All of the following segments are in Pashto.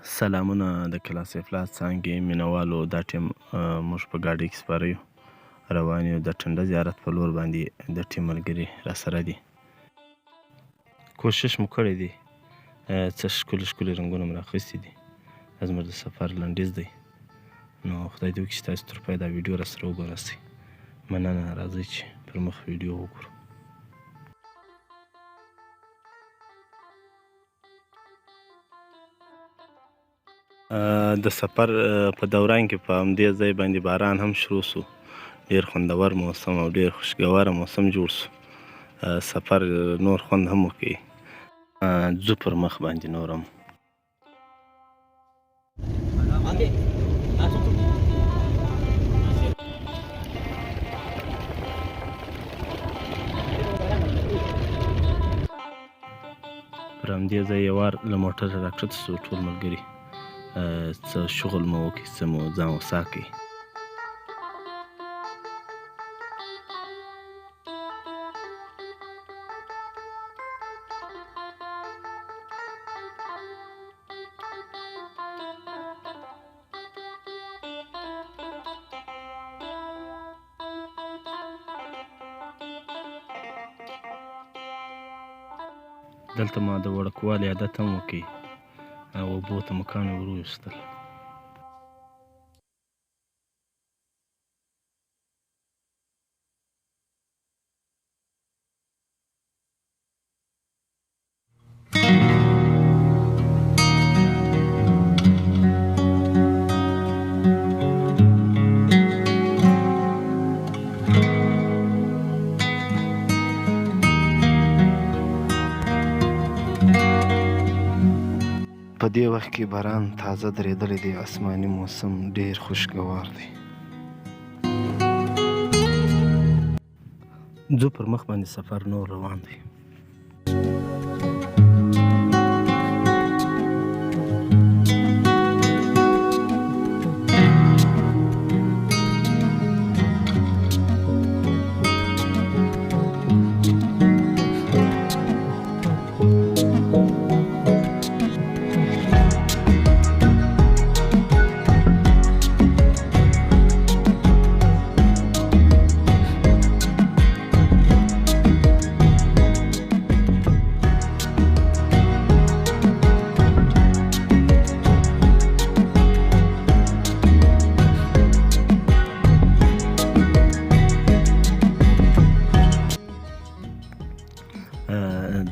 سلامونه د KSF سانګي مینوالو. دا ټیم موږ په ګاډۍ کې سپاره یو، روان یو د ټنډه زیارت په لور باندې. د ټیم ملګري راسره دي، کوشش مو کړی دی، څه ښکلي ښکلي رنګونه مو راخیستي دي. زموږ د سفر لنډیز دی، نو خدای دې وکړي چې تاسو تر پایه دا ویډیو راسره وګورئ. مننه، راځئ چې پر مخ ویډیو وګورو. د سفر په دوران کې په همدې ځای باندې باران هم شروع شو. ډېر خوندور موسم او ډېر خوشګواره موسم جوړ شو. سفر نور خوند هم وکړي. ځو پر مخ باندې نور هم. پر همدې ځای یو وار له موټره راکښته شو ټول ملګري. څه شغل مو وکړي، څه مو ځان وسا کړي. دلته ما د وړکوالي عادت هم وکړي او اوبو ته مو کاڼي ور وویستل. په دې وخت کې باران تازه درېدلی دی، آسماني موسم ډېر خوشګوار دی. ځو پر مخ باندې سفر نور روان دی.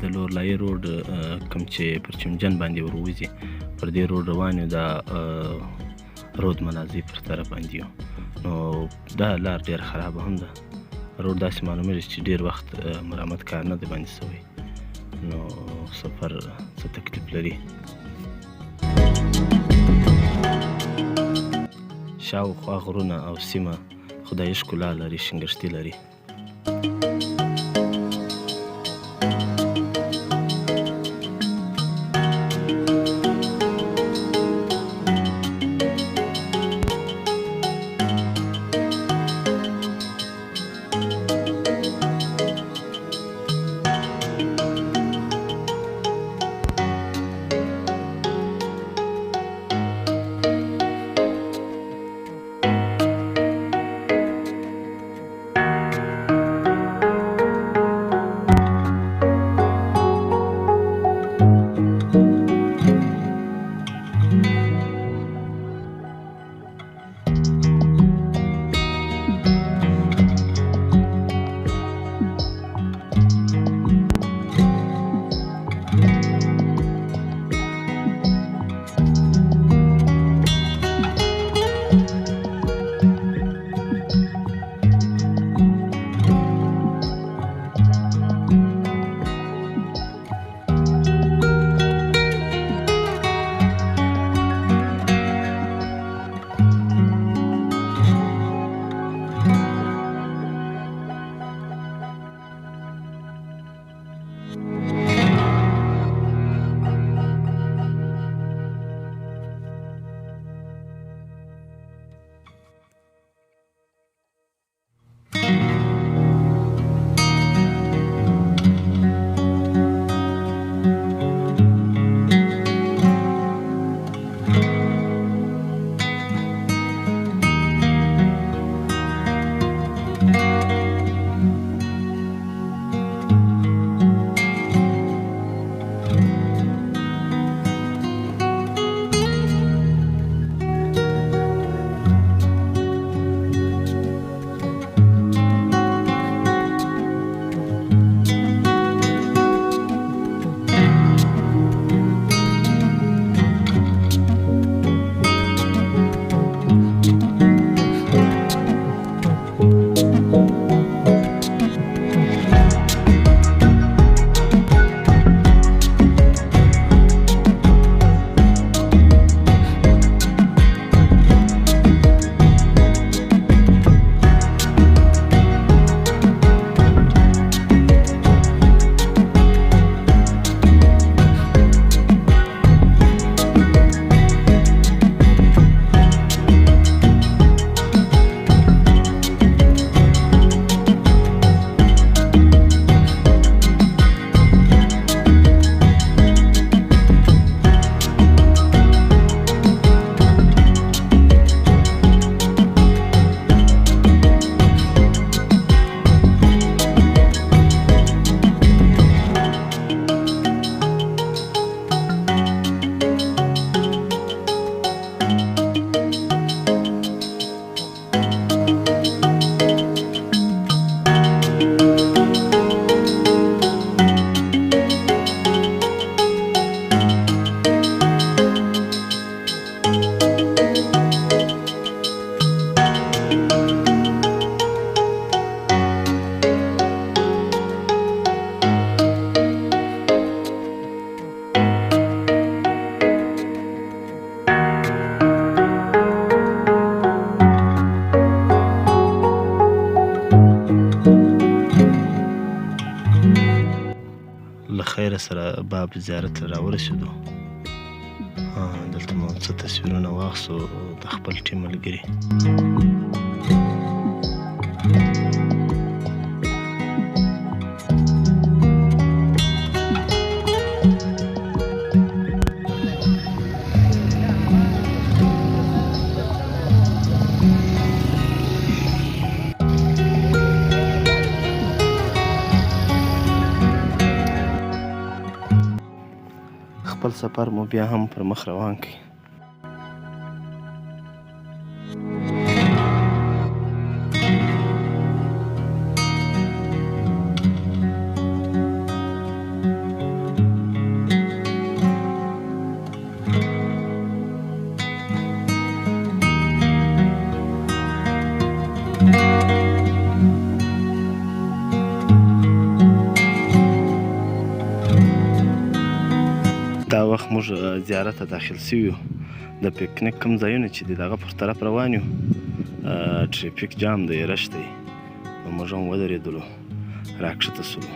د لورلایي روډ کوم چې پر چمجن باندې وروځي، پر دې روډ روان یو. دا رود منازي پر طرف باندې یو. نو دا لار ډېره خرابه هم ده. روډ داسې معلومېږي چې ډېر وخت مرمت کار نه دی باندې شوی، نو سفر څه تکلیف لري. شاوخوا غرونه او سیمه خدایي ښکلا لري، شینګښتي لري. باب زیارت راورسېدو. دلته مو څه تصویرونه واخیستو د خپل ټیم ملګري. خپل سفر مو بیا هم پر مخ روان کړ. دا وخت موږ زیارت ته داخل سوي یو. د پکنیک کوم ځایونه چې دي د هغه پر طرف روان یو. ټریفیک جام دی، رش دی، نو موږ هم ودرېدلو، راکښته سولو.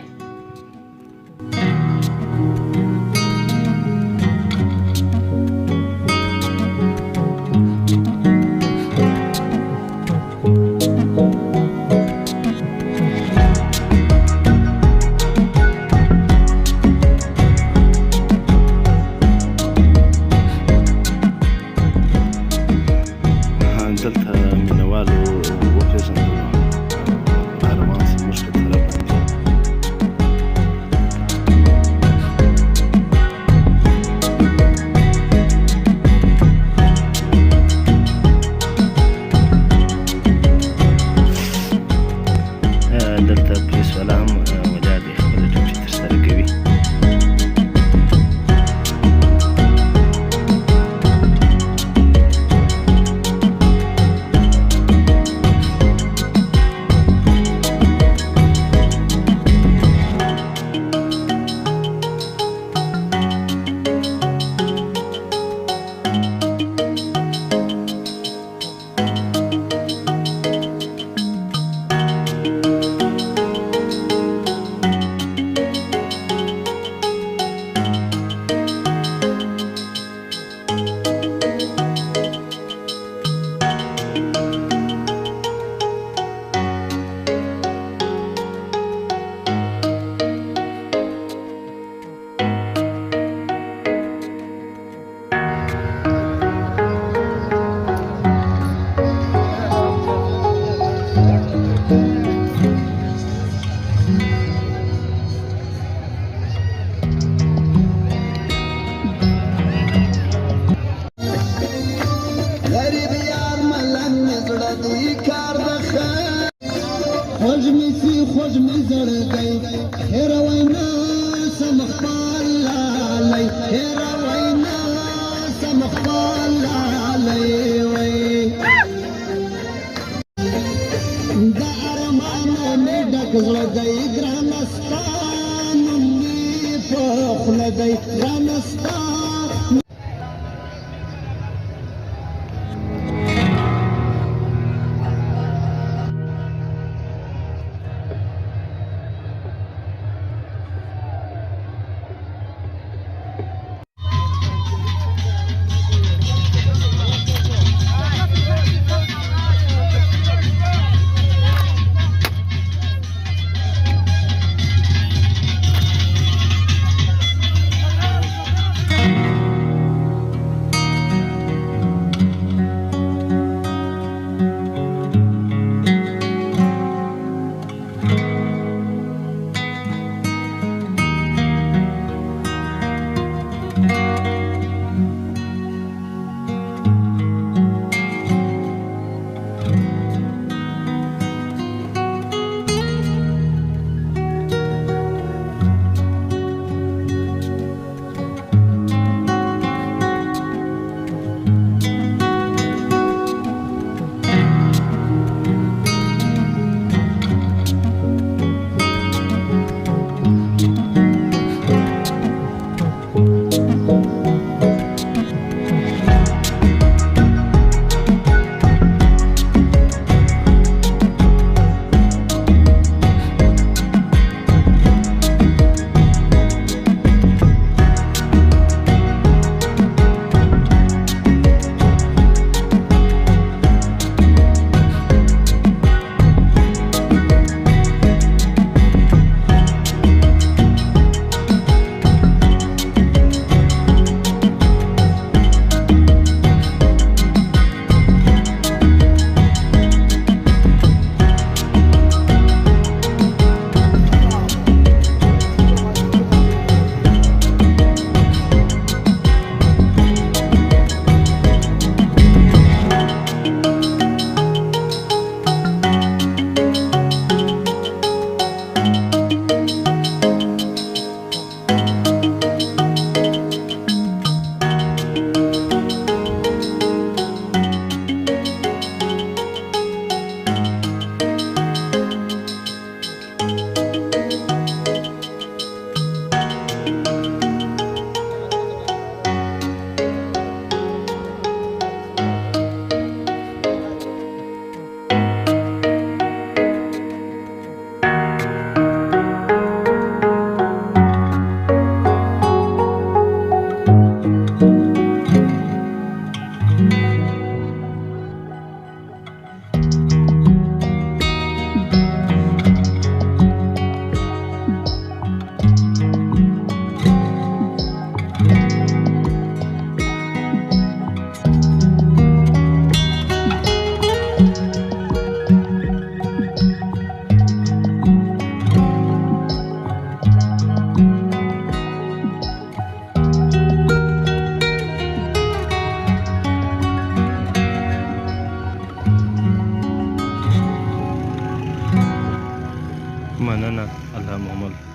مننه. الله مو مل.